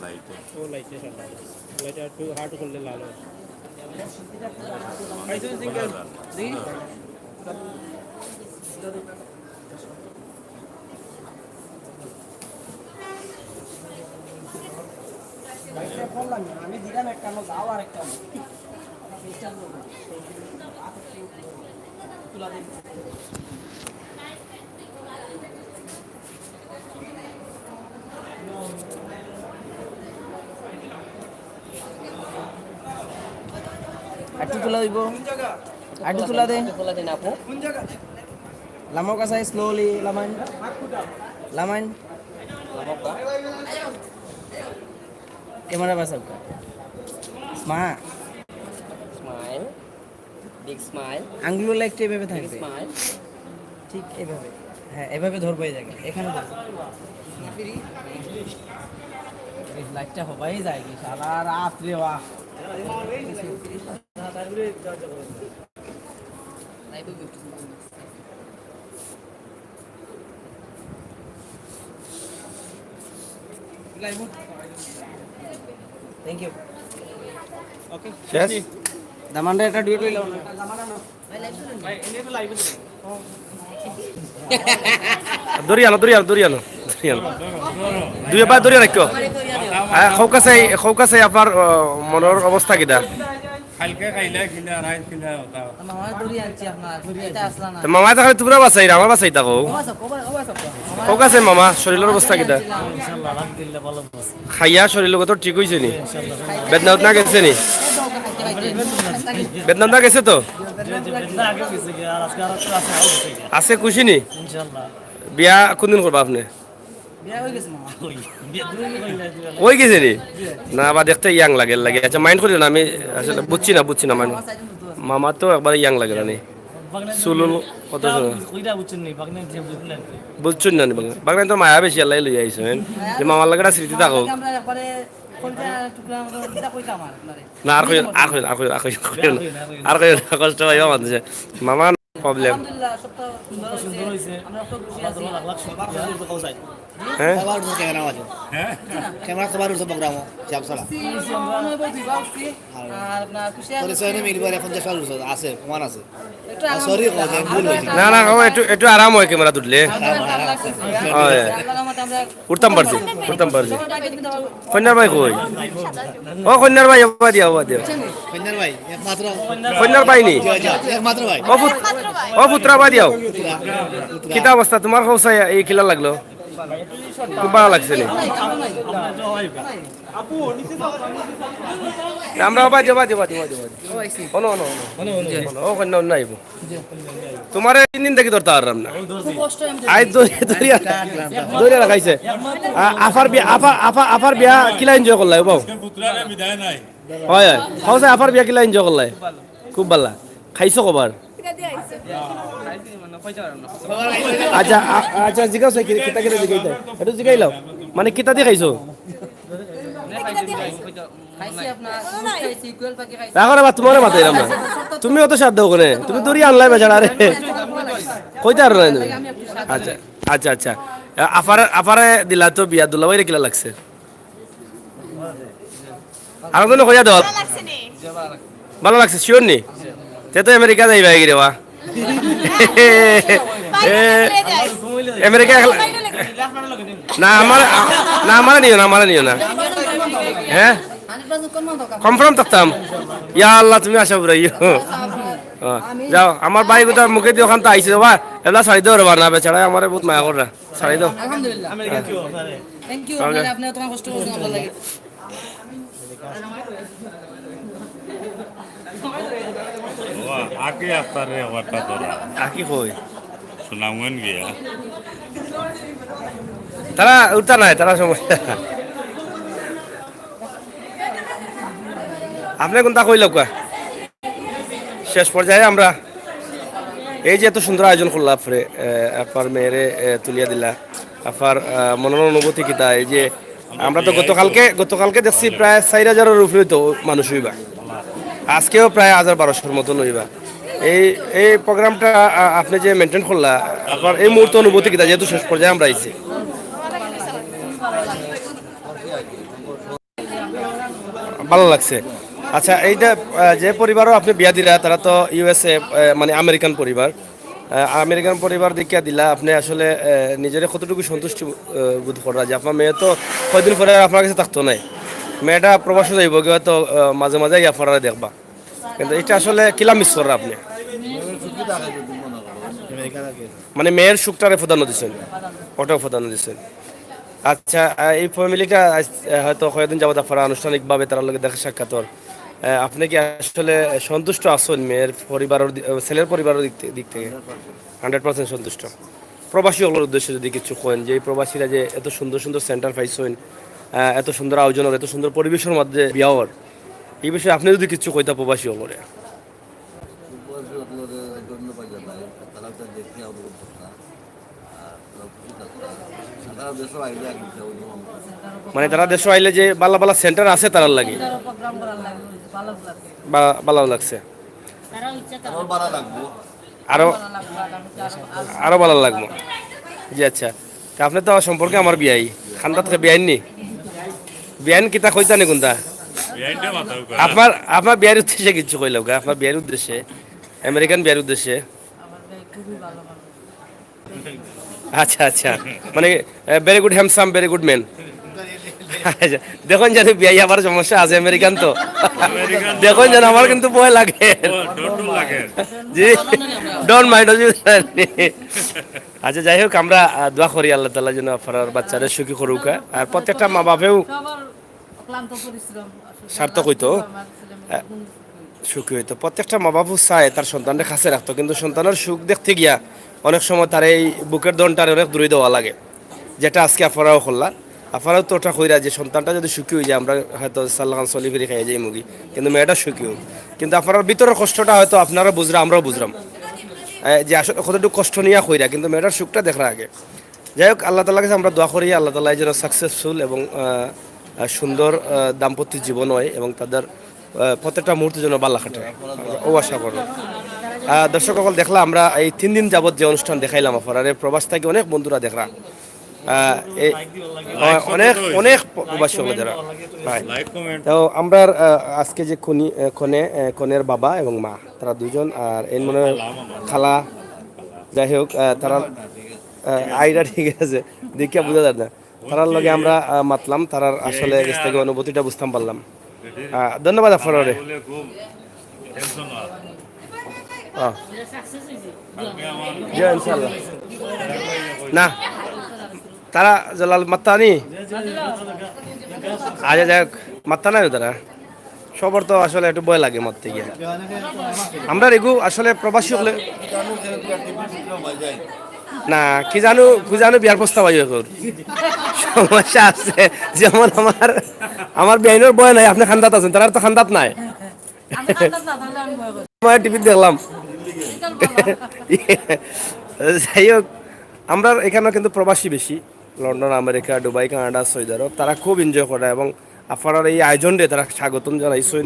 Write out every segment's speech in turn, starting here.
লাইটে ও লাইটে ঠান্ডা লাইটটা একটু হার্ড করলে লাল হয়। খাইছেন বোঝা সিঙ্গেল যায় না। দেখি আমি দিলাম একটা যাও আর একটা তুলা দিই আটটি তুলা দিব আটটি তুলা দে lamau ka saya slowly laman laman camera pasal ka smile smile big smile আঙ্গুল একটা এভাবে থাকবে স্মাইল ঠিক এভাবে হ্যাঁ এভাবে ধরবো এই জায়গায় এখানে ধরবো এই লাইটটা হবাই যায় কি সারা রাত রে বাহ থ্যাংক ইউ ওকে শেষ দামানটা একটা ডুয়েট লইলাম না ভাই এনে তো লাইভ আছে দরিয়ানো দরিয়ানো দরিয়ানো দরিয়ানো দুই বা দরিয়া রাখো খৌকাছে আপনার মনের অবস্থা কিটা কালকে খাইলে খিলে আড়াই খিলে ওটা মামা দড়ি আনছি আপনার এটা আসলা না মামা তাহলে তোমরা বাঁচাই আমার বাঁচাই থাকো খৌকাছে মামা শরীরের অবস্থা কিটা ইনশাআল্লাহ আলহামদুলিল্লাহ ভালো আছে খাইয়া শরীর তো ঠিক হয়েছে নি বেদনা উদনা গেছে নি বেদনা উদনা গেছে তো আগে গেছে কি আর আজকে আর আছে আছে খুশি নি ইনশাআল্লাহ বিয়া কোনদিন করবা আপনি বিয়া হয়ে গেছে মামা বিয়ে দুই কইলা ওই গেছে নি না বা দেখতে ইয়াং লাগে লাগে আচ্ছা মাইন্ড করি না আমি আসলে বুঝছি না মাইন্ড মামা তো একবার ইয়াং লাগে না নি চুলুল কত কইরা বুঝছেন নি বাগনে যে বুঝলেন বুঝছুন না নি বাগনা তো মায়া বেশি আল্লাহ লই আইছো যে মামার লাগে স্মৃতি থাকো আমরা পরে কোনটা টুকরা মতো কিটা কইতাম আর আপনারে না কষ্ট হয় মানুষে মামা প্রবলেম আলহামদুলিল্লাহ সবটা সুন্দর হইছে আমরা সব খুশি আছি লাখ লাখ শুকরিয়া তো যাই হ্যাঁ ক্যামেরা খবর উঠছে প্রোগ্রাম যাব সালা আমরা বলছি বাউছি আর আপনার খুশি আছি পরিচয় নেই মিলবার এখন যে উঠছে আছে প্রমাণ আছে একটু আরাম সরি কথা ভুল হয়েছে না না একটু আরাম হয় ক্যামেরা তুললে উঠতাম পারছি কন্যার ভাই কই ও কন্যার ভাই হবা দিয়া কন্যার ভাই একমাত্র কন্যার ভাই নি একমাত্র ভাই ও পুত্রা বা দিয়াও কিতা অবস্থা তোমার খোঁজা এই কিলা লাগলো খুব ভালো লাগছে নি আমরা বাজে ও কন্যা অন্য আইব তোমার 3 দিন থেকে ধরতে পারলাম না আই দরিয়া রাখাইছে আফার বিয়া কিলা এনজয় করলাই বাবু পুত্রারে বিদায় নাই হয় হয় আফার বিয়া কিলা এনজয় করলাই খুব ভালো খাইছো কবার আচ্ছা আচ্ছা জিজ্ঞাসা কিতা কিতা জিগাইতে এটা জিগাইলাও মানে কিতা দিয়ে খাইছো খাইছি আপনার খাইছি কুয়েল পাখি খাইছি রাখো রে বা তোমারে মাথায় আমরা তুমি অত সাধ্য কোনে তুমি দড়ি আনলাই বেচারা রে কইতে আর নাই আচ্ছা আচ্ছা আচ্ছা আফারে দিলা তো বিয়া দুলা বাইরে কিলা লাগছে আর কোনো কইয়া দাও ভালো লাগছে শিওর নি তে তো আমেরিকা যাইবা গিরে বা আমেরিকা না আমার নিও না হ্যাঁ কনফার্ম থাকতাম ইয়া আল্লাহ তুমি আসা পুরাইও যাও আমার ভাই কোথাও মুখে দিয়ে ওখান তো আইসি বা এলা শাড়ি দেওয়া রবা না বেচারা আমার বহুত মায়া করা শাড়ি দাও আলহামদুলিল্লাহ থ্যাংক ইউ আপনি তোমার কষ্ট করছেন ভালো লাগে আগে আপনারে ওটা ধরা আকি কই সুনামগঞ্জ গিয়া তারা উঠতা নাই তারা সমস্যা আপনি কোনটা কইল কা শেষ পর্যায়ে আমরা এই যে এত সুন্দর আয়োজন করলাম আপনি আপনার মেয়েরে তুলিয়া দিলা আপনার মনের অনুভূতি কিতা এই যে আমরা তো গতকালকে দেখছি প্রায় 4000-এর উপরে তো মানুষ হইবা আজকেও প্রায় 1200-এর মতন হইবা এই প্রোগ্রামটা আপনি যে মেনটেন করলা আপনার এই মুহূর্তে অনুভূতি কিতা যেহেতু শেষ পর্যায়ে আমরা আইছি ভালো লাগছে। আচ্ছা এইটা যে পরিবারও আপনি বিয়া দিলা তারা তো ইউএসএ মানে আমেরিকান পরিবার, আমেরিকান পরিবার দেখিয়া দিলা আপনি আসলে নিজের কতটুকু সন্তুষ্টি বোধ করা যে আপনার মেয়ে তো কয়দিন পরে আর আপনার কাছে থাকতো নাই, মেয়েটা প্রবাসে যাইব কি হয়তো মাঝে মাঝে ইয়া ফরারে দেখবা, কিন্তু এটা আসলে কিলা মিস করা আপনি মানে মেয়ের সুখটারে প্রধান্য দিচ্ছেন, ওটাও প্রাধান্য দিচ্ছেন। আচ্ছা এই ফ্যামিলিটা হয়তো কয়েকদিন যাবত আপনারা আনুষ্ঠানিকভাবে তার লগে দেখা সাক্ষাৎ, আপনি কি আসলে সন্তুষ্ট আছেন মেয়ের পরিবারের ছেলের পরিবারের দিক থেকে? 100% সন্তুষ্ট। প্রবাসী হলোর উদ্দেশ্যে যদি কিছু কেন যে এই প্রবাসীরা যে এত সুন্দর সুন্দর সেন্টার পাইছেন, এত সুন্দর আয়োজনের এত সুন্দর পরিবেশের মধ্যে বিয়াওয়ার, এই বিষয়ে আপনি যদি কিছু কইতা প্রবাসী হলরে? মানে তারা দেশ আইলে যে বালা বালা সেন্টার আছে তারার লাগে ভালো লাগছে, আরো আরো ভালো লাগবো। জি আচ্ছা, তা আপনি তো সম্পর্কে আমার বিয়াই খান্দাত বিয়াইন নি বিয়াইন কিতা কইতা নি কোনটা আপনার আপনার বিয়ের উদ্দেশ্যে কিছু কইল গা, আপনার বিয়ের উদ্দেশ্যে আমেরিকান বিয়ের উদ্দেশ্যে? আচ্ছা আচ্ছা, মানে very good handsome very good man. দেখুন জানি বিয়াই আবার সমস্যা আছে আমেরিকান তো, দেখুন যেন আমার কিন্তু ভয় লাগে। জি ডোন্ট মাইন্ড। আচ্ছা যাই হোক, আমরা দোয়া করি আল্লাহ তাআলা যেন আপনার বাচ্চারা সুখী করুক, আর প্রত্যেকটা মা বাপেও সার্থক হইতো সুখী হইতো। প্রত্যেকটা মা বাবু চায় তার সন্তানটা কাছে রাখতো, কিন্তু সন্তানের সুখ দেখতে গিয়া অনেক সময় তার এই বুকের দনটার অনেক দূরে দেওয়া লাগে, যেটা আজকে আপনারাও করলা। আপনারাও তো ওটা কইরা যে সন্তানটা যদি সুখী হয়ে যায় আমরা হয়তো সাল্লাহান চলি ফিরে খাই যাই মুগি, কিন্তু মেয়েটা সুখী হোক। কিন্তু আপনার ভিতরের কষ্টটা হয়তো আপনারা বুঝরা আমরাও বুঝলাম যে আসলে কতটুকু কষ্ট নিয়ে কইরা, কিন্তু মেয়েটার সুখটা দেখার আগে। যাই হোক আল্লাহ তাআলার কাছে আমরা দোয়া করি আল্লাহ তাআলা যেন সাকসেসফুল এবং সুন্দর দাম্পত্য জীবন হয় এবং তাদের প্রত্যেকটা মুহূর্তে যেন ভালো কাটে ও আশা করব। দর্শক সকল দেখলাম আমরা এই 3 দিন যাবত যে অনুষ্ঠান দেখাইলাম আপনারা প্রবাস থেকে অনেক বন্ধুরা দেখরা, অনেক অনেক প্রবাসী যারা। তো আমরা আজকে যে কনের বাবা এবং মা তারা দুজন, আর এর মনে খালা, যাই হোক তারা আইডা ঠিক আছে দেখিয়া বোঝা যায় না, তারার লগে আমরা মাতলাম, তারার আসলে কাছ থেকে অনুভূতিটা বুঝতাম পারলাম। ধন্যবাদ আপনারা। ইনশাল্লাহ না তারা জলাল মাত্তানি আজ যাক মাত্তা নাই তারা সবার তো আসলে একটু ভয় লাগে মারতে গিয়ে। আমরা রেগু আসলে প্রবাসী হলে না কি জানো বিয়ার প্রস্তাব আই সমস্যা আছে, যেমন আমার বিয়াইনের বয় নাই, আপনি খান্দাত আছেন, তারা তো খান্দাত নাই। টিভি দেখলাম। যাই হোক আমরা এখানে কিন্তু প্রবাসী বেশি, London America Dubai Canada Saudi Arabia, তারা খুব এনজয় করে এবং আপনার এই আয়োজনটা তারা স্বাগতম জানাইছেন,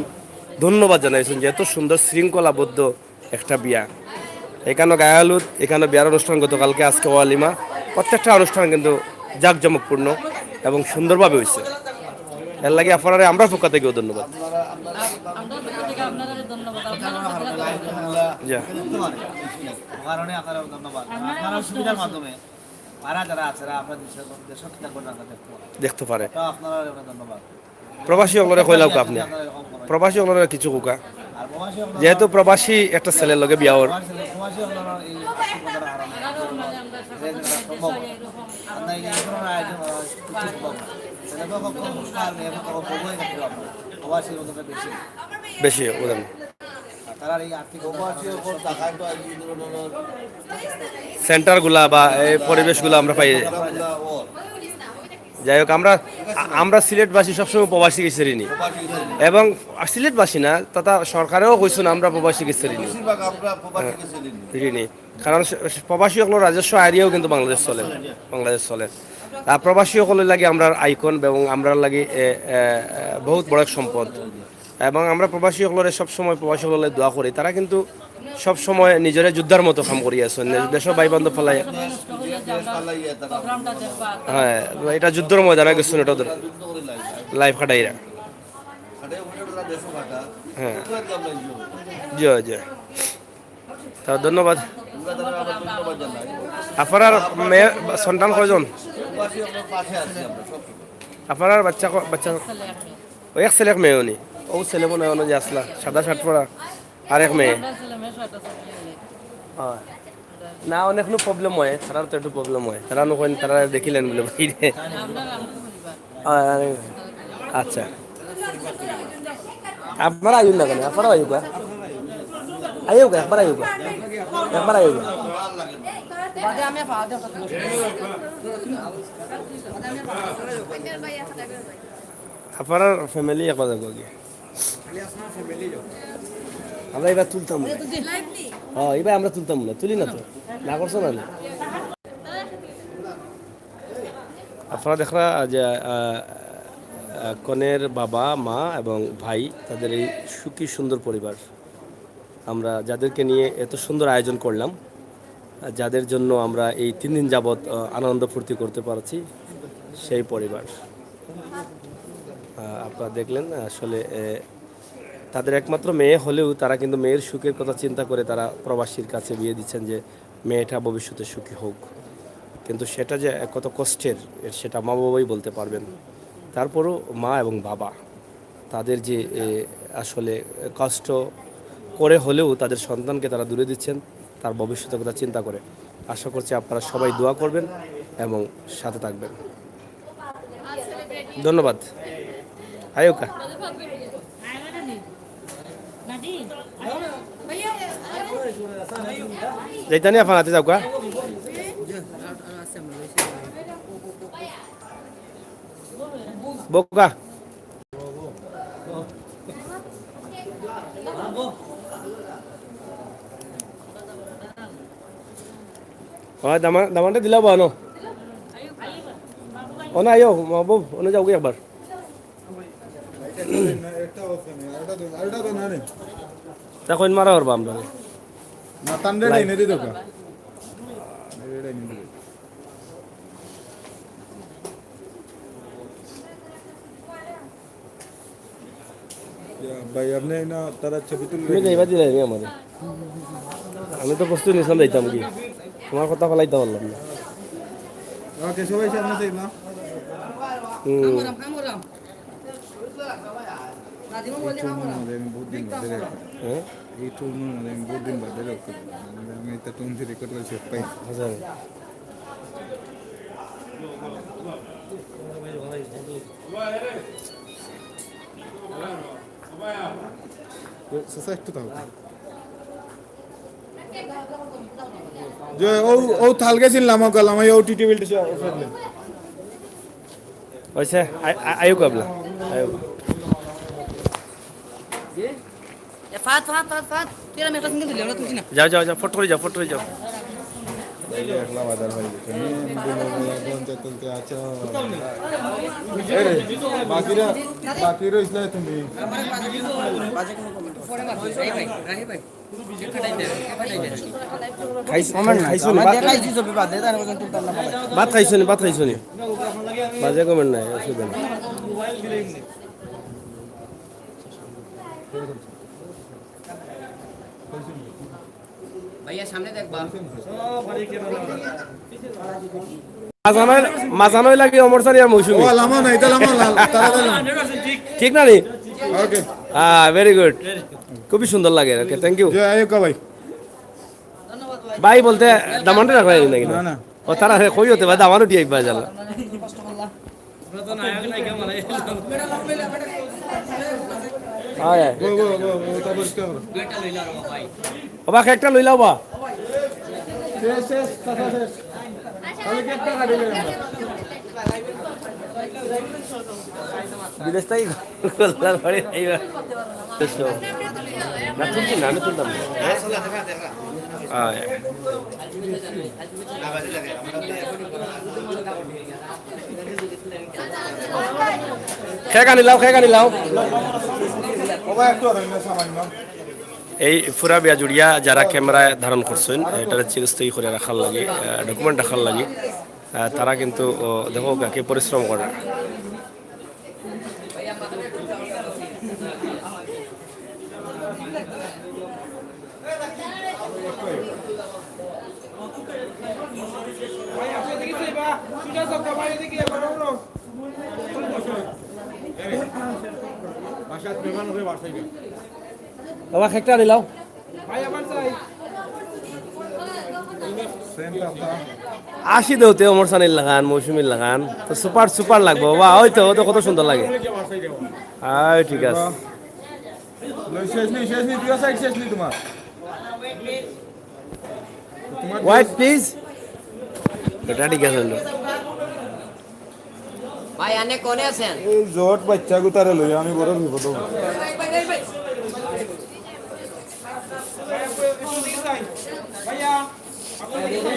ধন্যবাদ জানাইছেন যে এত সুন্দর শৃঙ্খলাবদ্ধ একটা বিয়া। এখানে গায়ে হলুদ, এখানে বিয়ার অনুষ্ঠান গতকালকে, আজকে ওয়ালিমা, প্রত্যেকটা অনুষ্ঠান কিন্তু জাঁকজমকপূর্ণ এবং সুন্দরভাবে হয়েছে। এর লাগে আপনারা আমরা পক্ষ থেকেও ধন্যবাদ। দেখতে পারে প্রবাসী হলরে কইলাও আপনি প্রবাসী হলরে কিছু কোকা, যেহেতু প্রবাসী একটা ছেলের লগে বিয়া ওর বেশি সেন্টারগুলা বা এই পরিবেশগুলো আমরা পাই। যাই হোক আমরা সিলেটবাসী সবসময় প্রবাসীকে ছেড়িনি, এবং সিলেটবাসী না তথা সরকারেও কইছেন আমরা প্রবাসীকে ছেড়িনি, কারণ প্রবাসী সকল রাজস্ব আয়রিয়াও কিন্তু বাংলাদেশ চলে। আর প্রবাসী সকলের লাগে আমরা আইকন এবং আমরা লাগে বহুত বড় সম্পদ, এবং আমরা প্রবাসী সকলের সবসময় প্রবাসী সকলের দোয়া করি, তারা কিন্তু সব সময় নিজের যুদ্ধার মতো কাম করি আছেন, দেশের ভাই বান্ধব ফেলাই। হ্যাঁ এটা যুদ্ধের ময়দানে গেছেন, এটা লাইফ কাটাইরা। হ্যাঁ জয় জয় তা ধন্যবাদ আপনার মেয়ে সন্তান কয়জন আপনার বাচ্চা বাচ্চা ও এক ছেলে এক মেয়ে উনি ও ছেলে মনে হয় যে আসলা সাদা শার্ট পরা আর এক মেয়ে হয় না অনেক প্রবলেম হয় তারার তো একটু প্রবলেম হয় তারা নকন তারা দেখিলেন বলে বাইরে আচ্ছা আপনারা আইন না কেন আপনারা আইবা আইবা একবার আইবা একবার আইবা আপনার ফ্যামিলি একবার যাবো গিয়ে আমরা এবার তুলতাম না হ্যাঁ এবার আমরা তুলতাম না তুলি না তো না করছো না আপনারা দেখরা যে কনের বাবা মা এবং ভাই তাদের এই সুখী সুন্দর পরিবার আমরা যাদেরকে নিয়ে এত সুন্দর আয়োজন করলাম যাদের জন্য আমরা এই 3 দিন যাবৎ আনন্দ ফুর্তি করতে পারছি সেই পরিবার আপনারা দেখলেন আসলে তাদের একমাত্র মেয়ে হলেও তারা কিন্তু মেয়ের সুখের কথা চিন্তা করে তারা প্রবাসীর কাছে বিয়ে দিচ্ছেন যে মেয়েটা ভবিষ্যতে সুখী হোক কিন্তু সেটা যে কত কষ্টের সেটা মা বাবাই বলতে পারবেন তারপরও মা এবং বাবা তাদের যে আসলে কষ্ট করে হলেও তাদের সন্তানকে তারা দূরে দিচ্ছেন তার ভবিষ্যতের কথা চিন্তা করে আশা করছি আপনারা সবাই দোয়া করবেন এবং সাথে থাকবেন ধন্যবাদ আয়োকা যাইতানি আপনার হাতে যাও কা বোকা দামানটা দিলা বানো ওনা আয়ো মাহবুব ওনা যাও একবার তখন মারা ওর বাম ধরে না তান্ডে নেই নেদি দোকা ভাই আপনি না তারা ছবি তুললে তুমি যাইবা দিলে নি আমারে আমি তো প্রস্তুত নিছিলাম যাইতাম কি তোমার কথা ফলাইতে পারলাম না ওকে সবাই সামনে যাই না বহুত দিন বাদে এই টুর্নামেন্ট মানে বহুত দিন বাদে আমি এটা টুর্নামেন্ট রেকর্ড করে শেষ পাই হাজার সসা একটু তাও যে ও থালকে ছিলাম গলাম এই ওটিটি বিলটা ফেললে ওইসে আয়ো কাবলা আয়ো ফাত ফাত ফাত ফাত তেরা মেটা সিঙ্গেল দিলে আমরা তুলছি না যাও যাও যাও ফটো করে যাও একলা বাজার হয়ে গেছে চলতে আছো বাকিরা ইসলা তুমি ভাত খাইছো নি বাজে কমেন্ট নাই অসুবিধা নেই ভাইয়া সামনে দেখবা মাঝানোই লাগে অমরসারি আর মৌসুমি ও লামা নাই এটা লামা ঠিক না নি ওকে হ্যাঁ ভেরি গুড খুবই সুন্দর লাগে ওকে থ্যাংক ইউ জয় আয়ুকা ভাই ভাই বলতে দামানটা রাখলাই নাকি না না ও তারা কই হতে পারে দামানও দিয়ে আইবা জানলা গো গো গো ওটা পরিষ্কার করো ওবা একটা লইলাও বা শেষ কথা শেষ তাহলে কি একটা গাড়ি নেই বিদেশ থেকে কল্যাণ করে এইবার না তুলছি না আমি তুলতাম না খেয়ে নিলাও এই ফুরা বিয়া জুড়িয়া যারা ক্যামেরায় ধারণ করছেন এটা চিরস্থায়ী করে রাখার লাগে ডকুমেন্ট রাখার লাগে তারা কিন্তু দেখো কাকে পরিশ্রম করে বাবা খেকটা দিলাও আশি দেওতে অমর সানির লাগান মৌসুমীর লাগান তো সুপার সুপার লাগবো বাবা ওই তো কত সুন্দর লাগে আয় ঠিক আছে শেষ নেই তুই সাইড শেষ নেই তোমার হোয়াইট প্লিজ এটা ঠিক আছে ভাই আনে কোনে আছেন এই জট বাচ্চা গুতারে লই আমি বড় বিপদ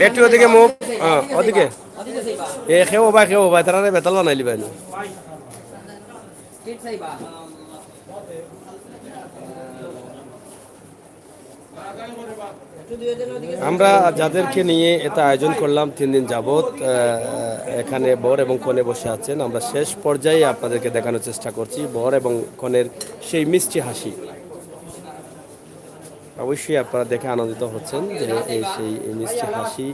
একটু ওদিকে মুখ ওদিকে খেও ভাই তারা বেতাল বানাইলি ভাই ঠিক চাইবা আমরা যাদেরকে নিয়ে এটা আয়োজন করলাম 3 দিন যাবত এখানে বর এবং কনে বসে আছেন আমরা শেষ পর্যায়ে আপনাদেরকে দেখানোর চেষ্টা করছি বর এবং কনের সেই মিষ্টি হাসি অবশ্যই আপনারা দেখে আনন্দিত হচ্ছেন যে এই সেই মিষ্টি হাসি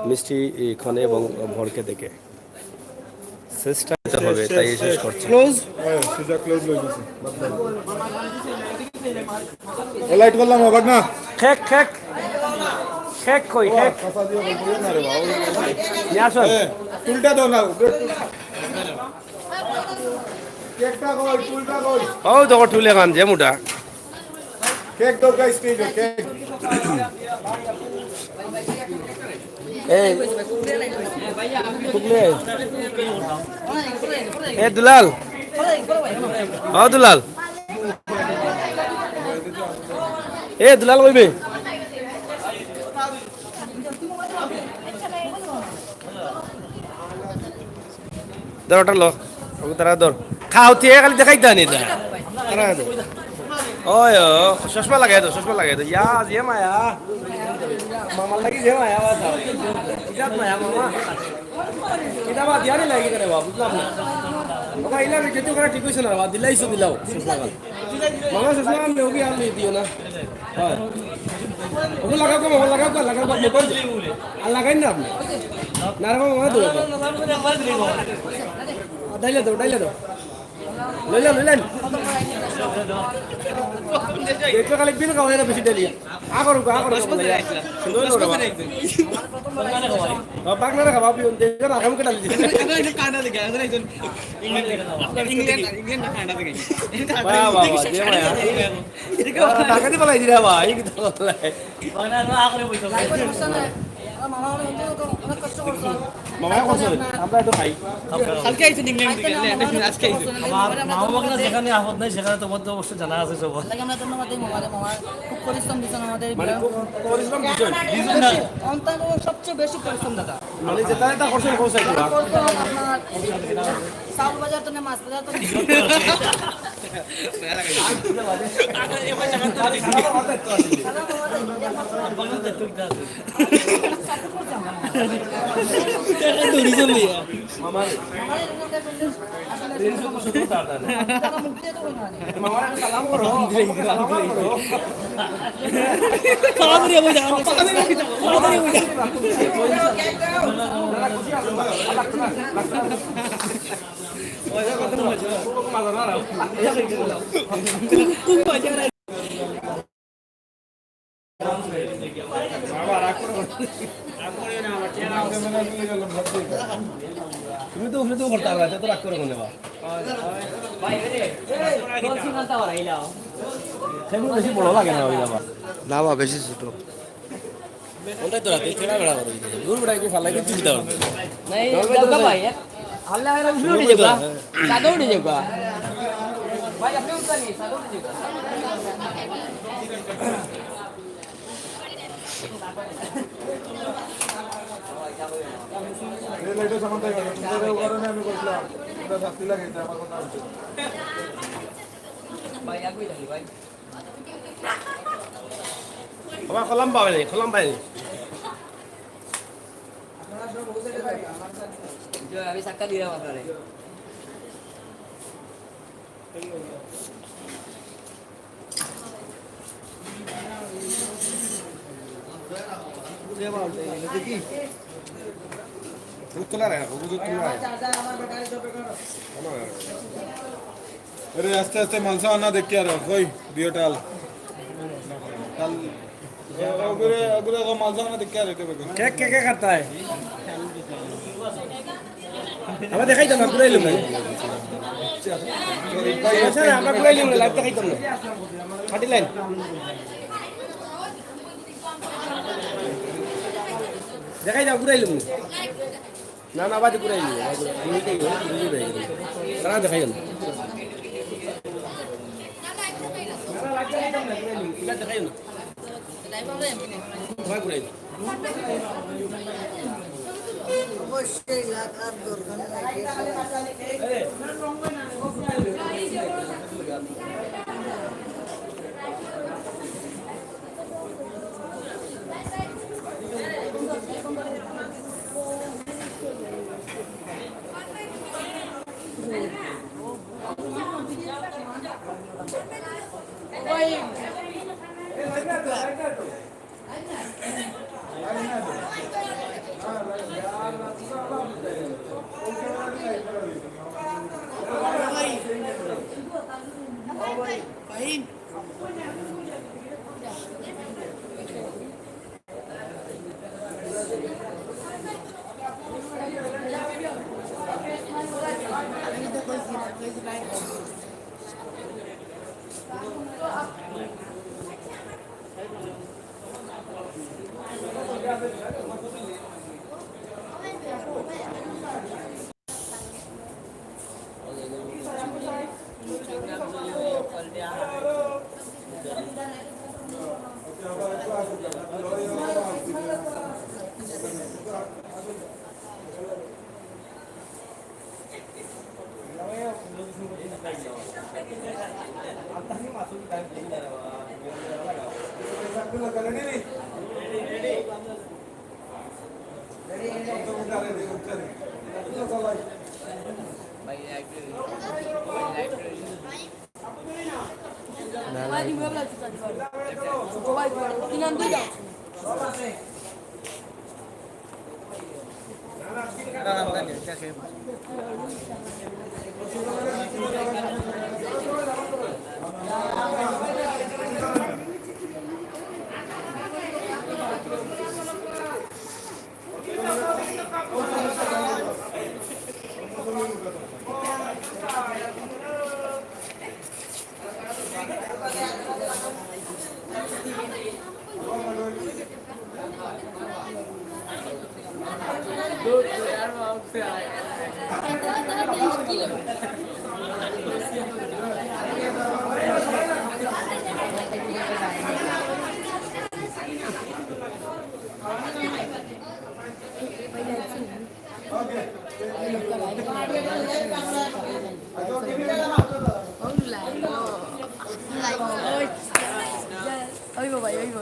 মিষ্টি কনে এবং বরকে দেখে চেষ্টা করতে হবে তাই শেষ করছি ক্লোজ সুজা ক্লোজ লই দিছি লাইট করলাম আবার না খেক খেক খেক কই খেক কথা দিয়ে বলবি না রে বাবা নিয়ে আসুন উল্টা দাও না কেকটা কই উল্টা কই ও দেখো টুলে গান যে মুটা কেক দাও গাইস স্টেজ কেক এই টুকলে এ দুলাল ও দুলাল এ দুলাল কইবে ধর ওটা লো ওকে তারা ধর খাওতে খালি দেখাই দানি দা তারা ওই চশমা লাগাই দো ইয়া যে মায়া মামা লাগি যে মায়া বাসা ইজাত মায়া মামা কিটা বা দিয়ানি লাগি করে বাবা বুঝলাম না বাবা ইলা রে যেতে করে ঠিক হইছে না বাবা দিলাইছো দিলাও চশমা মামা চশমা আমি ওকে আর দিও না হ্যাঁ ওকে লাগাও মোবাইল আর লাগাই না আপনি না রে মামা দো ডাইলে দাও লইলেন দেখো খালি বিল খাওয়া না বেশি ডালি আগর বাগনারে খাওয়া পিউন দেখো না কাম কেটে ডালি কাটা দেখে একজন ইংল্যান্ড কাটা দেখে বাবা যে মায়া এদিকে টাকা দি বলাই দিরা ভাই কি তো বলাই বাগনা আগরে বইতো মামা করছে আমরা একটু খাই কালকে আইছেন ইংল্যান্ড থেকে আজকে আইছেন আমার মামা যেখানে আপদ নাই সেখানে তো মধ্যে অবশ্যই জানা আছে সব আমরা ধন্যবাদ দিই মামা খুব পরিশ্রম দিচ্ছেন আমাদের মানে পরিশ্রম দিছেন অন্তত সবচেয়ে বেশি পরিশ্রম দাদা মানে যেটা এটা করছেন কোথায় আপনার চাউল বাজার তো না মাছ বাজার তো তুমি তো উঠলে তো করতে পারবে তো রাগ করে কোনে বা সেগুলো বেশি বড় লাগে না ওই বাবা না বা বেশি ছোট ওটাই তো রাতে ছেড়া বেড়া করে দূর বেড়া কি ফালাই কিছু দিতে হবে नहीं जगह भाई हल्ला है उठे उठ जाएगा सादो उठ जाएगा भाई अपने उठता नहीं सादो उठ जाएगा এই লাইটে সামান তাই করে তোমরা কারণে আমি কইলাম তোমরা শাস্তি লাগে এটা আমার কথা হচ্ছে भाई आगे जाइए भाई বাবা খলাম পাই जो अभी सक्का दिया हुआ है अरे आस्ते आस्ते माणसं आणा देख क्या रहा कोई दियो टाल टाल अगुरे अगुरे को माणसं आणा देख क्या रहे थे क्या क्या क्या करता है আমরা দেখাই দাম পুরাই লুম না আমরা পুরাই লুম লাইভ দেখাই দাম না ফাটি লাইন দেখাই দাও পুরাই লুম না না বাদে পুরাই লুম তারা দেখাই দাম দেখাই না ভাই পুরাই অবশ্যই লাগার দরকার নাই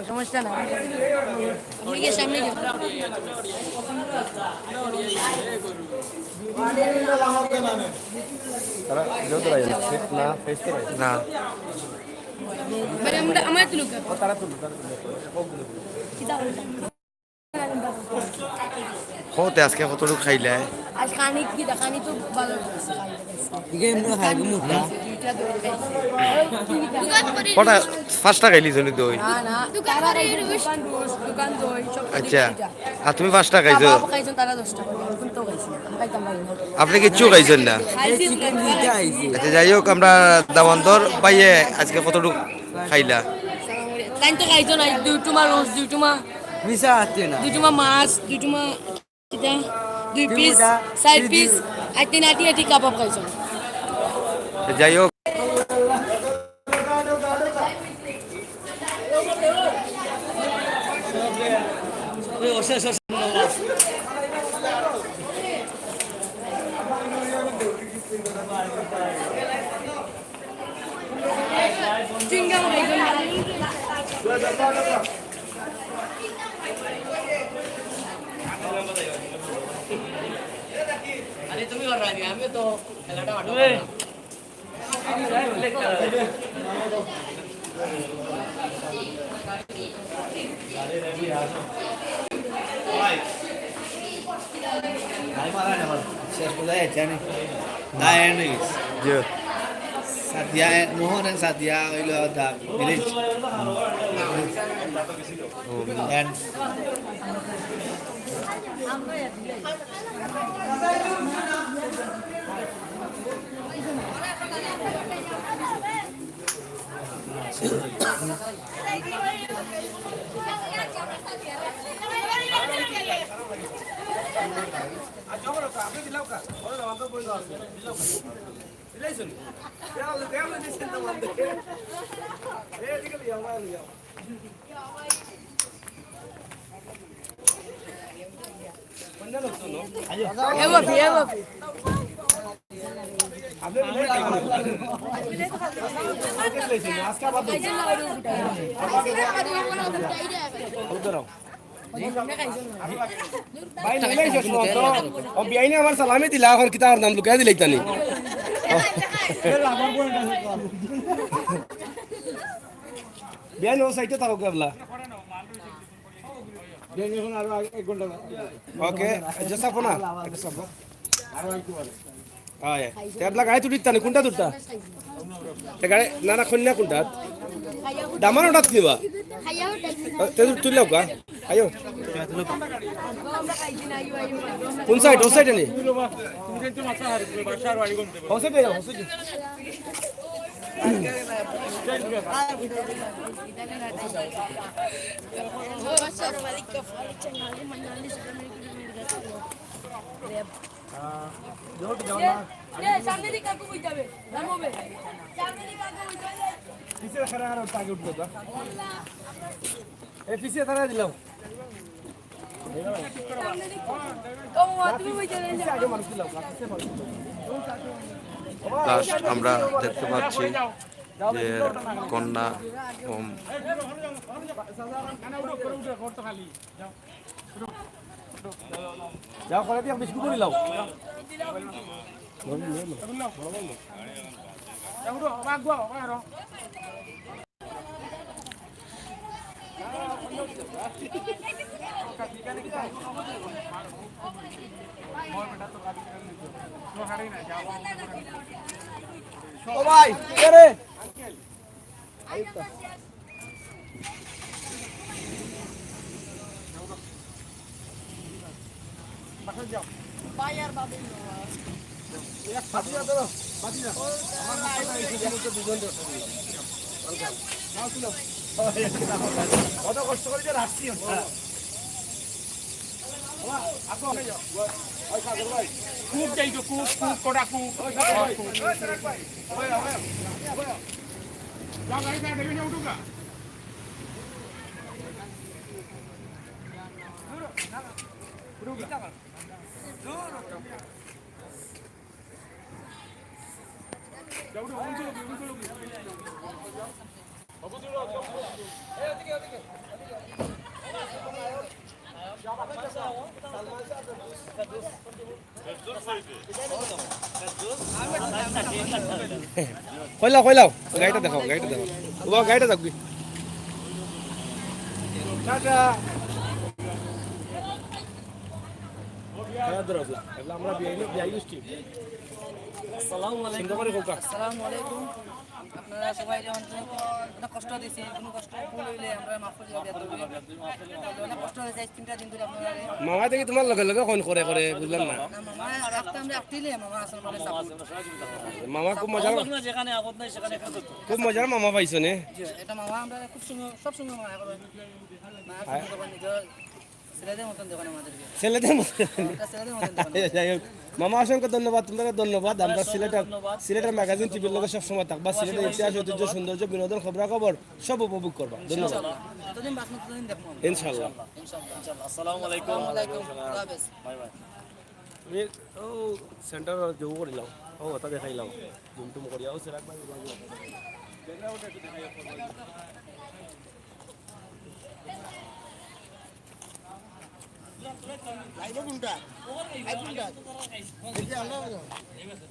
সমস্যা না সামনে না আমার তুলুক হতে আজকে কতটুকু খাইলে আজ খানি কি দেখানি তো ভালো কটা 5টা খাইলি জনি দই না না দোকান দই আচ্ছা আর তুমি 5টা খাইছো বাবা খাইছেন তারা 10 টাকা এখন তো খাইছি আমি খাইতাম না আপনি কিচ্ছু খাইছেন না আচ্ছা যাই হোক আমরা দামন্দর পাইয়ে আজকে কতটুকু খাইলা কাইন তো খাইছো না দুই টুমা রোজ দুই টুমা মিশা আছে না দুই টুমা মাছ দুই টুমা কিটা দুই পিস 4 পিস আর তিন আটি কাবাব খাইছো যাই হোক চিংগাম খাইছো আরে তুমি কর রাজি আমি তো খেলাটা মাঠে শেষ পর্যায়ে জানি ডায়ান জি সাদিয়া মোহন এন্ড সাদিয়া হইল দা ভিলেজ এন্ড ভাই নাইলে শেষ মত ও বিআইনে আমার সালামি দিলা এখন কিতার নাম লুকাই দিলাইতানি বিআইন ও সাইটে থাকো কেবলা ওকে জসা ফোনা আয় তেবলা গাই তুলিতানি কোনটা তুলতা তে গাড়ি না না খন্যা কোনটা দামান ওটা দিবা তে তুললাও কা আয়ো কোন সাইড ও সাইডে নি ও সাইডে ও সাইডে সামনে দিকে কাকু বইতে হবে নামবে সামনে দিকে কাকু বইতে হবে পিছে খারা আর আগে উঠলো দা এ পিছে তারা দিলাম সামনে দিকে ও তুমি বইতে হবে আগে মানুষ দিলাম পিছে মানুষ লাস্ট আমরা দেখতে পাচ্ছি যে কন্যা যাও করে দিয়ে বিস্কুট করে লাও ও ভাই কে রে বায়ার বাবু কত কষ্ট করে যে রাখছি খুব যাই তো খুব খুব কটা খুব উঠুকা কইলাও কইলাও গাড়িটা দেখাও ও গাড়িটা দেখবি টাটা আমরা বিআই গোষ্ঠী আসসালামু আলাইকুম আসসালামু আলাইকুম আপনারা সবাই যেমন অনেক কষ্ট দিয়েছি কোনো কষ্ট ভুল হইলে আমরা মাফ করে দিই অনেক কষ্ট হয়েছে 3টা দিন ধরে আপনারা মামা দেখি তোমার লগে লগে ফোন করে বুঝলাম না মামা রাখতে আমরা আটটিলে মামা আসলে মানে মামা খুব মজা যেখানে আপদ নাই সেখানে খুব মজার মামা পাইছো নে এটা মামা আমরা খুব সব সময় মায়া করে মায়া নিজের ছেলেদের মতন দেখেন আমাদেরকে ছেলেদের মতো ছেলেদের মতন যাই হোক মামা অসংখ্য ধন্যবাদ তোমাকে ধন্যবাদ আমরা সিলেটের ম্যাগাজিন টিভির লোকের সবসময় থাকবা সিলেটের ইতিহাস ঐতিহ্য সৌন্দর্য বিনোদন খবরাখবর সব উপভোগ করবা ধন্যবাদ যতদিন বাঁচবো ততদিন দেখবো ইনশাআল্লাহ আসসালামু আলাইকুম আল্লাহ হাফেজ বাই বাই ও সেন্টার যোগ করিলাম ও ওটা দেখাইলাম জুমটুম করিয়া ও সেরাক ভাই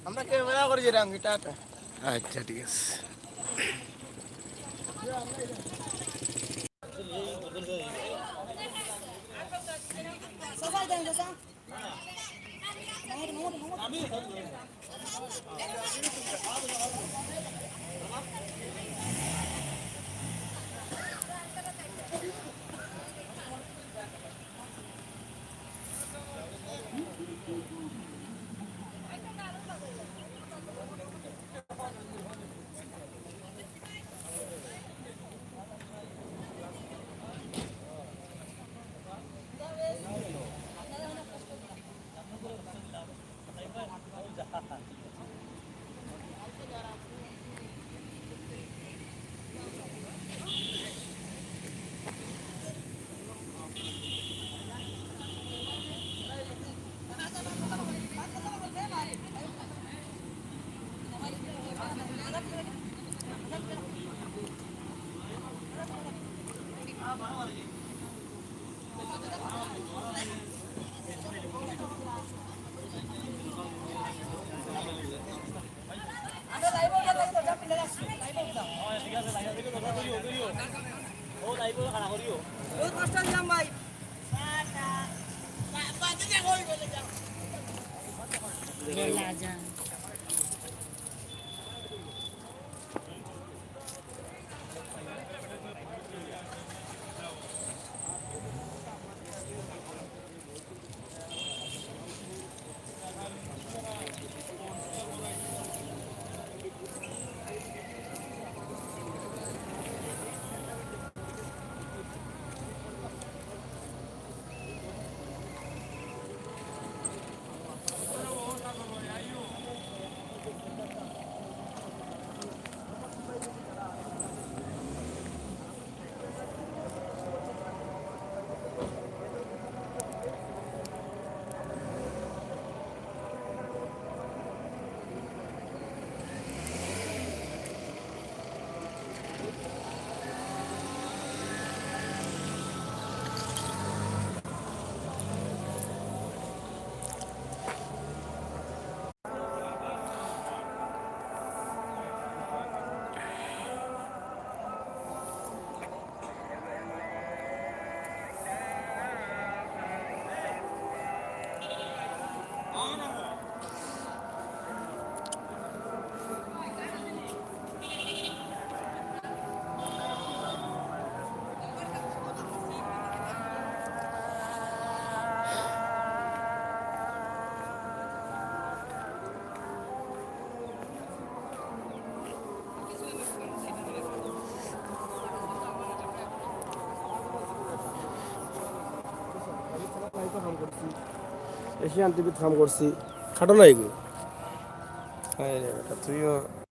আমরা ক্যামেরা করে যেরাম গিটারটা আচ্ছা ঠিক আছে সবাই দেন বহুত কষ্ট দিলাম ভাই এশিয়ান টিভিত কাম করছি খাটো না এগুলো তুইও